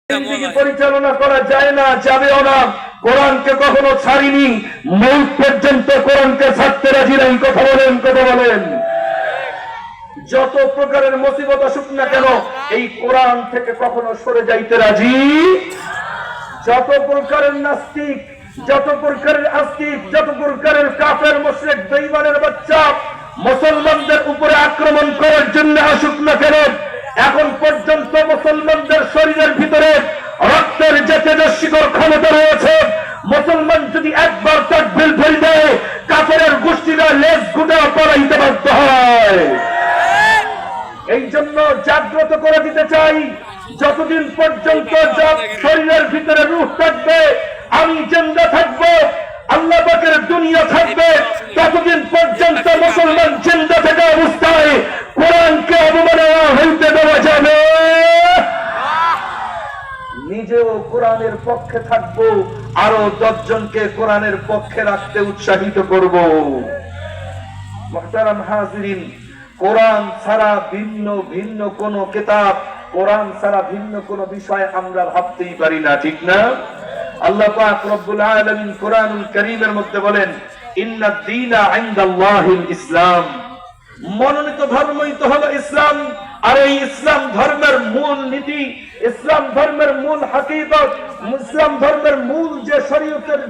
জিন্দেগি পরিচালনা করা যায় না, যাবেও না। কোরআনকে কখনো ছাড়িনি, মৌত পর্যন্ত কোরআনকে ছাড়তে রাজি নাই। কথা বলেন, কথা বলেন। যত প্রকারের মুসিবত আসুক না কেন, এই কোরআন থেকে কখনো সরে যাইতে রাজি। যত প্রকারের নাস্তিক, যত প্রকারের আস্তিক, যত প্রকারের কাফের মুশরিক বেঈমানের বাচ্চা মুসলমানদের উপরে আক্রমণ করার জন্য আসুক না কেন, এখন পর্যন্ত মুসলমানদের শরীরের ভিতরে রক্তের যে তেজস্বীকর ক্ষমতা রয়েছে, মুসলমান যদি একবার তাকবীর ফেল দেয়, কাফেরের গোষ্ঠীরা লেজ গুটা পড়াইতে বাধ্য হয়। এই জন্য জাগ্রত করে দিতে চাই, যতদিন পর্যন্ত শরীরের ভিতরে রূহ থাকবে, আমি জিন্দা থাকবো, আল্লাহ পাকের দুনিয়া থাকবে, ততদিন পর্যন্ত মুসলমান জিন্দা থাকা অবস্থায় কোরআনকে অবমাননা হইতে দেওয়া যাবে। নিজেও কোরআনের পক্ষে থাকবো, আরো 10 জনকে কোরআনের পক্ষে রাখতে উৎসাহিত করব। মুহতারাম হাজিরিন, কোরআন ছাড়া ভিন্ন ভিন্ন কোন কিতাব, কোরআন ছাড়া ভিন্ন কোন বিষয় আমরা ভাবতেই পারি না, ঠিক না? আল্লাহ পাক রব্বুল আলামিন কোরআনুল কারীমের মধ্যে বলেন, ইন্নাদ দীনা ইনদাল্লাহিল ইসলাম, মনোনীত ধর্মই তো হলো ইসলাম। আর এই ইসলাম ধর্মের মূল নীতি, ইসলাম ধর্মের মূল হাকিকত, ইসলাম ধর্মের মূল যে শরীয়তের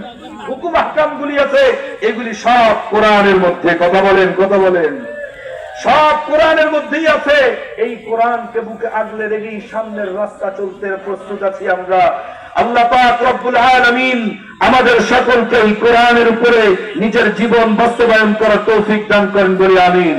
হুকুম আহকামগুলি আছে, এগুলি সব কোরআনের মধ্যে। কথা বলেন, কথা বলেন। সব কোরআনের মধ্যেই আছে। এই কোরআনকে বুকে আগলে রেখেই সামনের রাস্তা চলতে প্রস্তুত আছি আমরা। আল্লাহ পাক রব্বুল আলামিন আমাদের সকলকে এই কোরআনের উপরে নিজের জীবন বাস্তবায়ন করার তৌফিক দান করেন বলি আমিন।